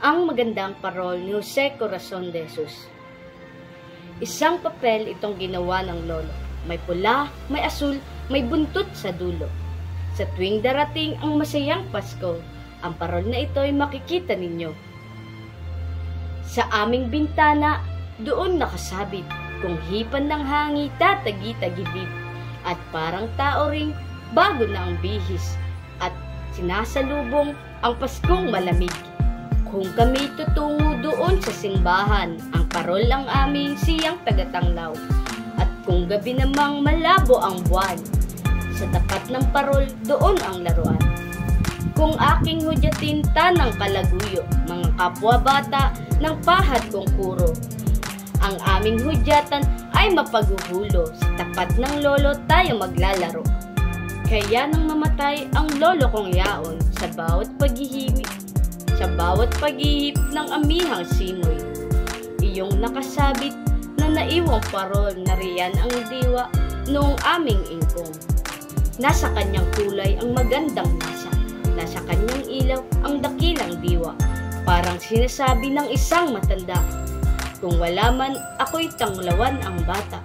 Ang magandang parol ni Jose Corazon de Jesus. Isang papel itong ginawa ng lolo. May pula, may asul, may buntot sa dulo. Sa tuwing darating ang masayang Pasko, ang parol na ito ay makikita ninyo. Sa aming bintana, doon nakasabit, kung hipan ng hangi tatagi-tagilid, at parang tao ring bago na ang bihis, at sinasalubong ang Paskong malamig. Kung kami tutungo doon sa simbahan, ang parol ang aming siyang tagatanglaw. At kung gabi namang malabo ang buwan, sa tapat ng parol doon ang laruan. Kung aking hudyatin tanang kalaguyo, mga kapwa bata ng pahad kong kuro, ang aming hudyatan ay mapaghuhulo, sa tapat ng lolo tayo maglalaro. Kaya nang mamatay ang lolo kong yaon, sa bawat paghihip ng amihang simoy, iyong nakasabit na naiwang parol na riyan ang diwa noong aming ingkong. Nasa kanyang kulay ang magandang masa, nasa kanyang ilaw ang dakilang diwa, parang sinasabi ng isang matanda, kung wala man ako'y tanglawan ang bata.